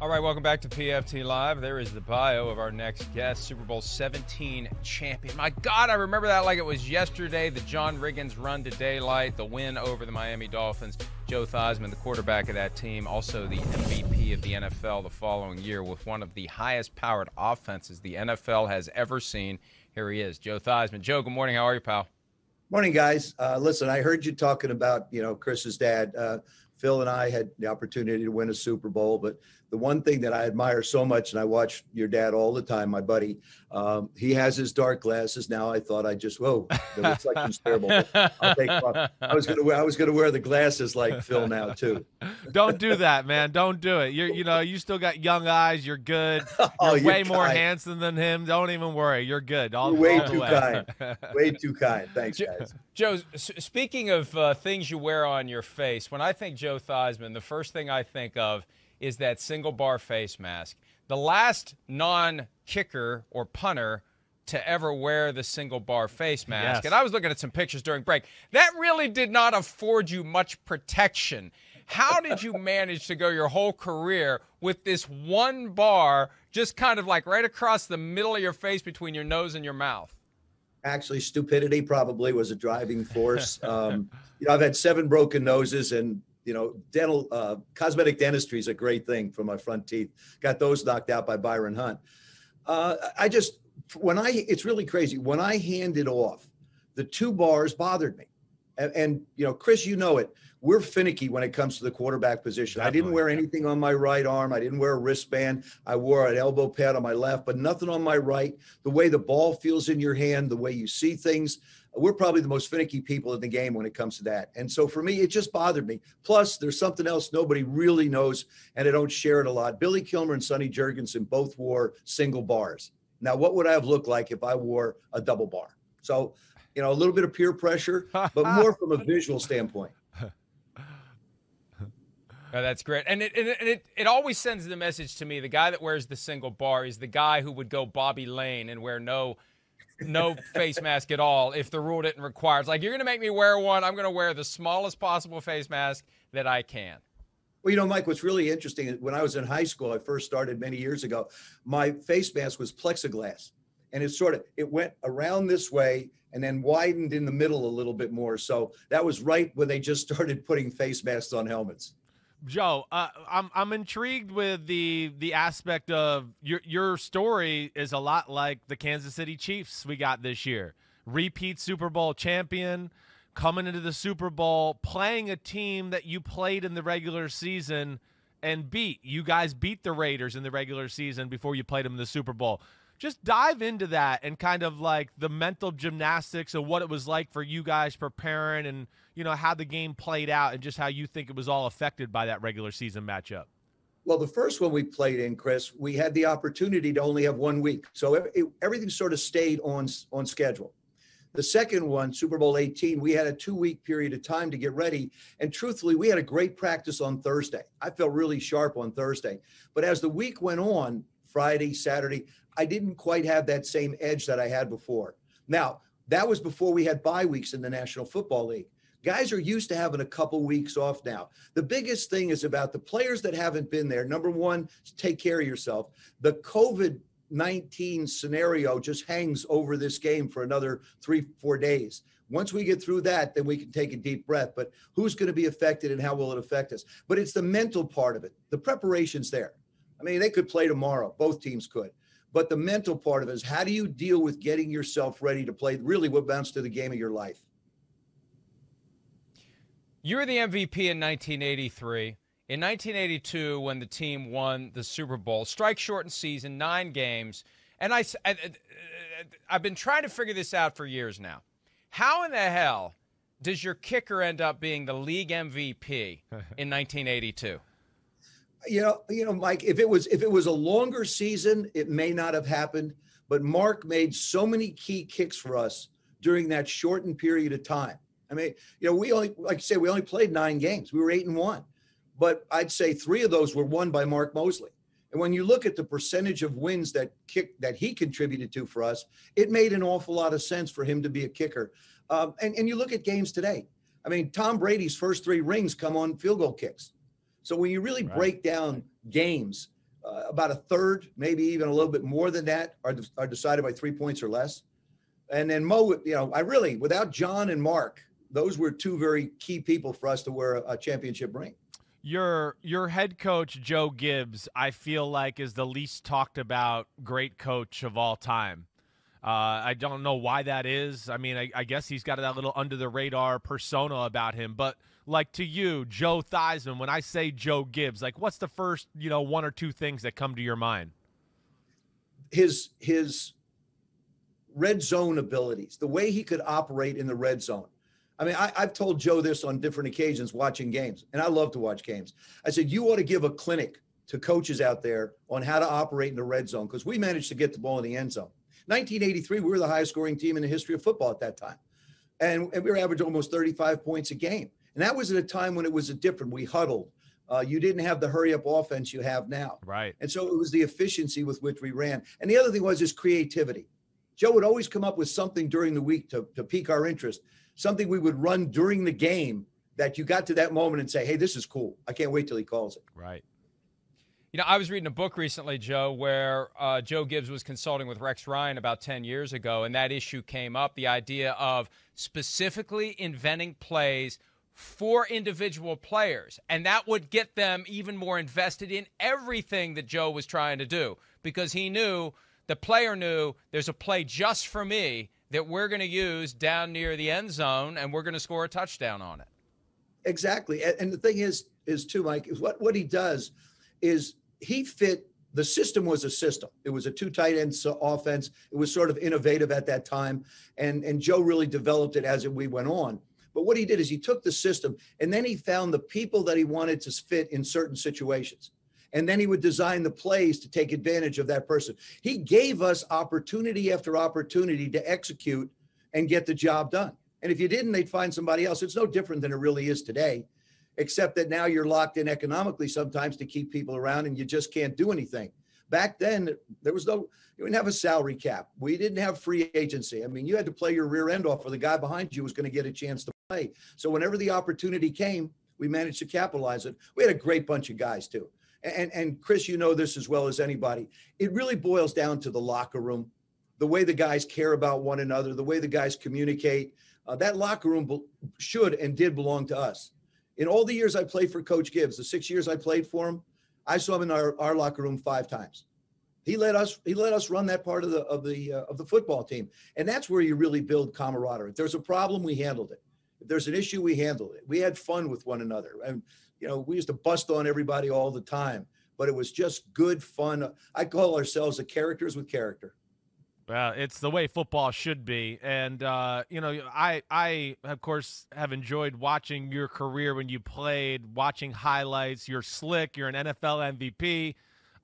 All right, welcome back to PFT Live. There is the bio of our next guest, Super Bowl 17 champion. My God, I remember that like it was yesterday. The John Riggins run to daylight, the win over the Miami Dolphins. Joe Theismann, the quarterback of that team, also the MVP of the NFL the following year with one of the highest-powered offenses the NFL has ever seen. Here he is, Joe Theismann. Joe, good morning. How are you, pal? Morning, guys. Listen, I heard you talking about, Chris's dad. Phil and I had the opportunity to win a Super Bowl, but the one thing that I admire so much, and I watch your dad all the time, my buddy, he has his dark glasses now. I thought the reflection's terrible. I'll take them off. I was gonna wear the glasses like Phil now too. Don't do that, man. Don't do it. You still got young eyes. You're good. You're way more handsome than him. Don't even worry. You're good. You're way too kind. Way too kind. Thanks, guys. Joe, speaking of things you wear on your face, when I think Joe Theismann, the first thing I think of is that single bar face mask. The last non-kicker or punter to ever wear the single bar face mask. Yes. And I was looking at some pictures during break. That really did not afford you much protection. How did you manage to go your whole career with this one bar just kind of like right across the middle of your face between your nose and your mouth? Actually, stupidity probably was a driving force. I've had 7 broken noses, and dental cosmetic dentistry is a great thing for my front teeth. Got those knocked out by Byron Hunt. It's really crazy. When I handed off, the 2 bars bothered me. And Chris, you know it. We're finicky when it comes to the quarterback position. Definitely. I didn't wear anything on my right arm. I didn't wear a wristband. I wore an elbow pad on my left, but nothing on my right. The way the ball feels in your hand, the way you see things, we're probably the most finicky people in the game when it comes to that. And so for me, it just bothered me. Plus, there's something else nobody really knows, and I don't share it a lot. Billy Kilmer and Sonny Jurgensen both wore single bars. Now, what would I have looked like if I wore a double bar? So, a little bit of peer pressure, but more from a visual standpoint. Oh, that's great. And it always sends the message to me, the guy that wears the single bar is the guy who would go Bobby Lane and wear no face mask at all if the rule didn't require. It's like, you're going to make me wear one. I'm going to wear the smallest possible face mask that I can. Well, Mike, what's really interesting, when I was in high school, I first started many years ago, my face mask was plexiglass. And it went around this way and then widened in the middle a little bit more. So that was right when they just started putting face masks on helmets. Joe, I'm intrigued with the aspect of your story is a lot like the Kansas City Chiefs we got this year. Repeat Super Bowl champion, coming into the Super Bowl, playing a team that you played in the regular season and beat. You guys beat the Raiders in the regular season before you played them in the Super Bowl. Just dive into that and kind of like the mental gymnastics of what it was like for you guys preparing and, how the game played out and just how you think it was all affected by that regular season matchup. Well, the first one we played in, Chris, we had the opportunity to only have 1 week. So everything sort of stayed on schedule. The second one, Super Bowl 18, we had a 2-week period of time to get ready. And truthfully, we had a great practice on Thursday. I felt really sharp on Thursday. But as the week went on, Friday, Saturday, I didn't quite have that same edge that I had before. Now, that was before we had bye weeks in the National Football League. Guys are used to having a couple weeks off now. The biggest thing is about the players that haven't been there. Number one, take care of yourself. The COVID-19 scenario just hangs over this game for another 3-4 days. Once we get through that, then we can take a deep breath. But who's going to be affected and how will it affect us? But it's the mental part of it. The preparation's there. I mean, they could play tomorrow. Both teams could. But the mental part of it is, how do you deal with getting yourself ready to play really what amounts to the game of your life? You were the MVP in 1983. In 1982, when the team won the Super Bowl, strike-shortened season, 9 games, and I've been trying to figure this out for years now. How in the hell does your kicker end up being the league MVP in 1982? Mike, if it was a longer season, it may not have happened. But Mark made so many key kicks for us during that shortened period of time. I mean, we only played 9 games. We were 8-1, but I'd say 3 of those were won by Mark Mosley. And when you look at the percentage of wins that he contributed to for us, it made an awful lot of sense for him to be a kicker. And you look at games today. I mean, Tom Brady's first 3 rings come on field goal kicks. So when you really break down games, about a third, maybe even a little bit more than that, are decided by 3 points or less. And then Mo, without John and Mark, those were two very key people for us to wear a championship ring. Your head coach, Joe Gibbs, I feel like is the least talked about great coach of all time. I don't know why that is. I mean, I guess he's got that little under-the-radar persona about him. But, like, to you, Joe Theismann, when I say Joe Gibbs, like, what's the first, one or two things that come to your mind? His red zone abilities, the way he could operate in the red zone. I mean, I've told Joe this on different occasions watching games, and I love to watch games. I said, you ought to give a clinic to coaches out there on how to operate in the red zone, because we managed to get the ball in the end zone. 1983, we were the highest scoring team in the history of football at that time. And we were averaging almost 35 points a game. And that was at a time when it was different. We huddled. You didn't have the hurry-up offense you have now. Right. And so it was the efficiency with which we ran. And the other thing was his creativity. Joe would always come up with something during the week to pique our interest, something we would run during the game that you got to that moment and say, hey, this is cool. I can't wait till he calls it. Right. I was reading a book recently, Joe, where Joe Gibbs was consulting with Rex Ryan about 10 years ago, and that issue came up, the idea of specifically inventing plays for individual players. And that would get them even more invested in everything that Joe was trying to do, because the player knew there's a play just for me that we're going to use down near the end zone, and we're going to score a touchdown on it. Exactly. And the thing is too, Mike, is what he does is he fit – the system was a system. It was a two tight end offense. It was sort of innovative at that time, and Joe really developed it as we went on. But what he did is he took the system, and then he found the people that he wanted to fit in certain situations. And then he would design the plays to take advantage of that person. He gave us opportunity after opportunity to execute and get the job done. And if you didn't, they'd find somebody else. It's no different than it really is today, except that now you're locked in economically sometimes to keep people around, and you just can't do anything. Back then, you didn't have a salary cap. We didn't have free agency. I mean, you had to play your rear end off, or the guy behind you was going to get a chance to play. So whenever the opportunity came, we managed to capitalize it. We had a great bunch of guys too. And Chris, you know this as well as anybody. It really boils down to the locker room, the way the guys care about one another, the way the guys communicate. That locker room should and did belong to us. In all the years I played for Coach Gibbs, the 6 years I played for him, I saw him in our locker room 5 times. He let us run that part of the football team, and that's where you really build camaraderie. If there's a problem, we handled it. If there's an issue, we handled it. We had fun with one another, and we used to bust on everybody all the time, but it was just good fun. I call ourselves the characters with character. Well, it's the way football should be. And, I, of course, have enjoyed watching your career when you played, watching highlights. You're slick. You're an NFL MVP.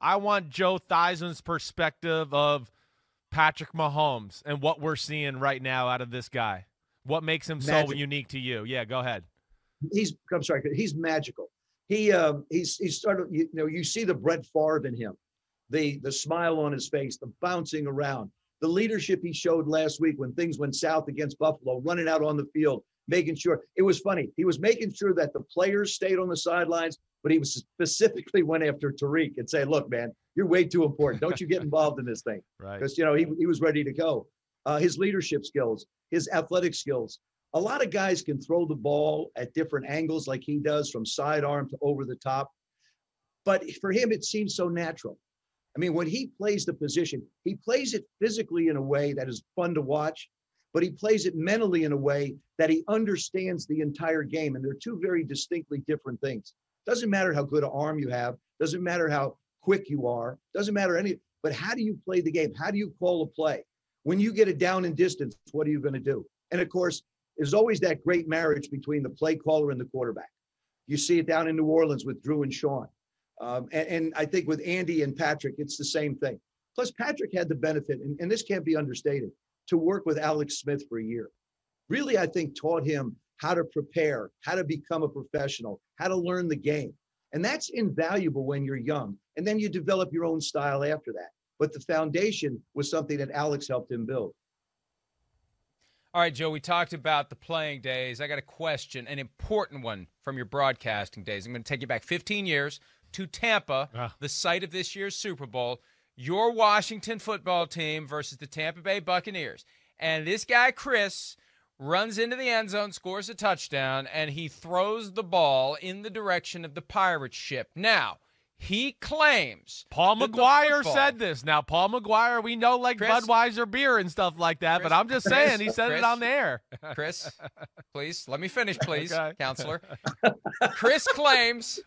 I want Joe Theismann's perspective of Patrick Mahomes and what we're seeing right now out of this guy. What makes him so unique to you? Yeah, go ahead. He's magical. He's started, you see the Brett Favre in him, the smile on his face, the bouncing around, the leadership he showed last week when things went south against Buffalo, running out on the field, making sure. It was funny. He was making sure that the players stayed on the sidelines, but he was specifically went after Tariq and said, look, man, you're way too important. Don't you get involved in this thing. Right. Because, he was ready to go. His leadership skills, his athletic skills. A lot of guys can throw the ball at different angles like he does, from sidearm to over the top. But for him, it seems so natural. I mean, when he plays the position, he plays it physically in a way that is fun to watch, but he plays it mentally in a way that he understands the entire game. And they're two very distinctly different things. Doesn't matter how good an arm you have. Doesn't matter how quick you are. Doesn't matter but how do you play the game? How do you call a play? When you get it down in distance, what are you going to do? And of course, there's always that great marriage between the play caller and the quarterback. You see it down in New Orleans with Drew and Sean. And I think with Andy and Patrick, it's the same thing. Plus, Patrick had the benefit, and this can't be understated, to work with Alex Smith for a year. Really, I think taught him how to prepare, how to become a professional, how to learn the game. And that's invaluable when you're young. And then you develop your own style after that. But the foundation was something that Alex helped him build. All right, Joe, we talked about the playing days. I got a question, an important one from your broadcasting days. I'm going to take you back 15 years to Tampa, the site of this year's Super Bowl, your Washington football team versus the Tampa Bay Buccaneers. And this guy, Chris, runs into the end zone, scores a touchdown, and he throws the ball in the direction of the pirate ship. Now, he claims Paul McGuire said this. Now, Paul McGuire, we know like Chris, Budweiser beer and stuff like that, but I'm just saying he said it on the air. Chris, please, let me finish, please, Okay. counselor. Chris claims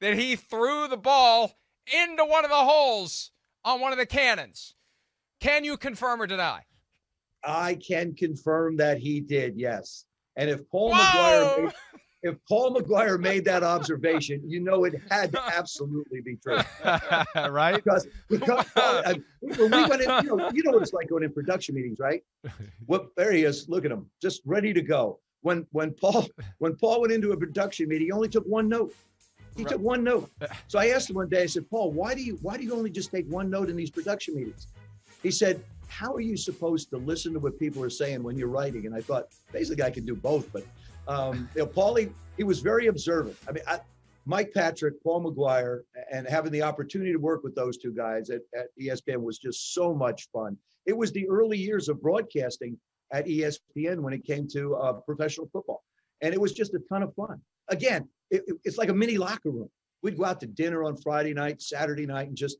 that he threw the ball into one of the holes on one of the cannons. Can you confirm or deny? I can confirm that he did, yes. And if Paul McGuire made that observation, you know it had to absolutely be true. Right? Because when we went in, you know what it's like going in production meetings, right? Well, there he is. Look at him, just ready to go. When Paul went into a production meeting, he only took one note. He took one note. So I asked him one day, I said, Paul, why do you only just take one note in these production meetings? He said, how are you supposed to listen to what people are saying when you're writing? And I thought, basically, I could do both. But, Paulie, he was very observant. I mean, Mike Patrick, Paul McGuire, and having the opportunity to work with those two guys at ESPN was just so much fun. It was the early years of broadcasting at ESPN when it came to professional football. And it was just a ton of fun. Again, it's like a mini locker room. We'd go out to dinner on Friday night, Saturday night, and just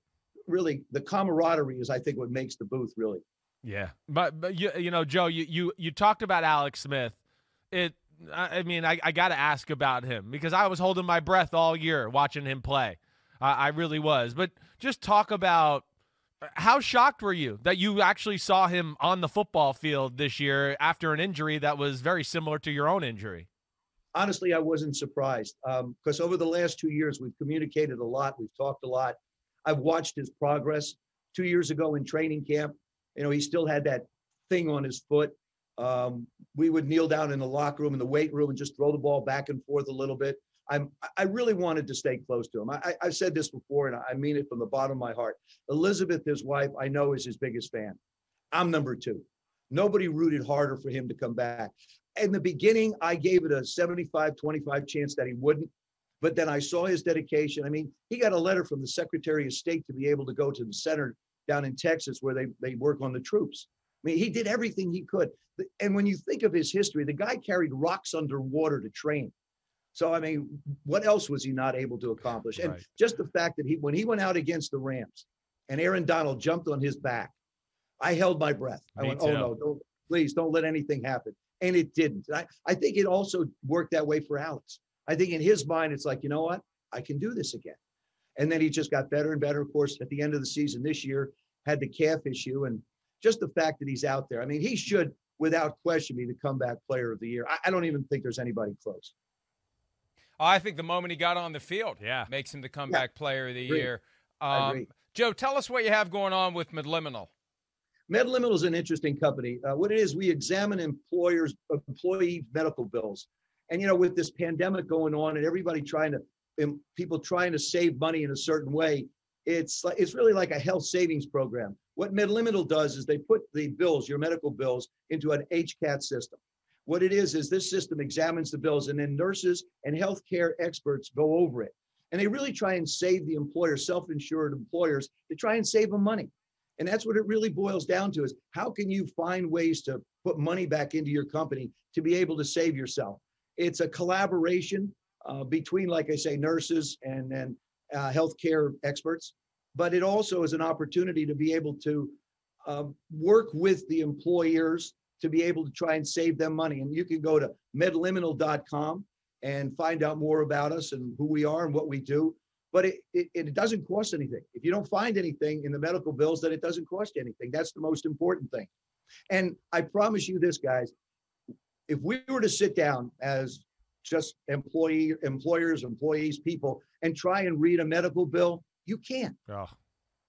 really the camaraderie is, I think, what makes the booth really. Yeah. But you know, Joe, you talked about Alex Smith. I mean, I got to ask about him because I was holding my breath all year watching him play. I really was. But just talk about how shocked were you that you actually saw him on the football field this year after an injury that was very similar to your own injury? Honestly, I wasn't surprised because over the last 2 years, we've communicated a lot. We've talked a lot. I've watched his progress. 2 years ago in training camp, he still had that thing on his foot. We would kneel down in the locker room, in the weight room, and just throw the ball back and forth a little bit. I really wanted to stay close to him. I've said this before, and I mean it from the bottom of my heart. Elizabeth, his wife, I know is his biggest fan. I'm number two. Nobody rooted harder for him to come back. In the beginning, I gave it a 75-25 chance that he wouldn't. But then I saw his dedication. I mean, he got a letter from the Secretary of State to be able to go to the center down in Texas where they work on the troops. I mean, he did everything he could. And when you think of his history, the guy carried rocks underwater to train. So, I mean, what else was he not able to accomplish? And just the fact that when he went out against the Rams and Aaron Donald jumped on his back, I held my breath. I went, oh, no, please don't let anything happen. And it didn't. I think it also worked that way for Alex. I think in his mind, it's like, you know what? I can do this again. And then he just got better and better. Of course, at the end of the season this year, had the calf issue. And just the fact that he's out there. I mean, he should, without question, be the comeback player of the year. I don't even think there's anybody close. I think the moment he got on the field makes him the comeback player of the year. I agree. Joe, tell us what you have going on with Medliminal. Medliminal is an interesting company. What it is, we examine employee medical bills. And, with this pandemic going on and everybody people trying to save money in a certain way, it's really like a health savings program. What Medliminal does is they put the bills, your medical bills, into an HCAT system. What it is this system examines the bills, and then nurses and healthcare experts go over it. And they really try and save the employers, self-insured employers, to try and save them money. And that's what it really boils down to, is how can you find ways to put money back into your company to be able to save yourself? It's a collaboration between, like I say, nurses and healthcare experts, but it also is an opportunity to be able to work with the employers to be able to try and save them money. And you can go to medliminal.com and find out more about us and who we are and what we do. But it doesn't cost anything. If you don't find anything in the medical bills, then it doesn't cost you anything. That's the most important thing. And I promise you this, guys, if we were to sit down as just employers, employees, people, and try and read a medical bill, you can't. Oh.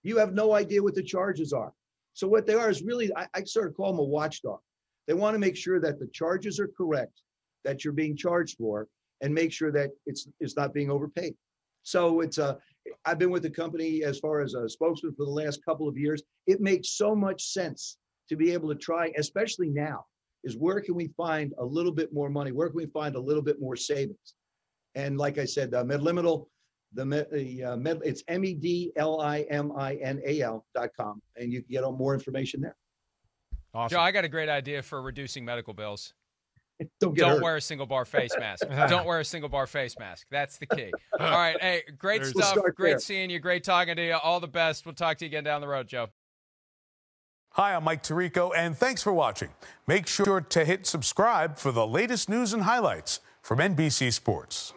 You have no idea what the charges are. So what they are is really, I sort of call them a watchdog. They want to make sure that the charges are correct, that you're being charged for, and make sure that it's not being overpaid. So I've been with the company as far as a spokesman for the last couple of years. It makes so much sense to be able to try, especially now. is where can we find a little bit more money? Where can we find a little bit more savings? And like I said, Medliminal, it's medliminal.com, and you can get on more information there. Awesome. Joe, I got a great idea for reducing medical bills. Don't wear a single bar face mask. Don't wear a single bar face mask. That's the key. All right. Hey, great stuff. Great seeing you. Great talking to you. All the best. We'll talk to you again down the road, Joe. Hi, I'm Mike Tirico, and thanks for watching. Make sure to hit subscribe for the latest news and highlights from NBC Sports.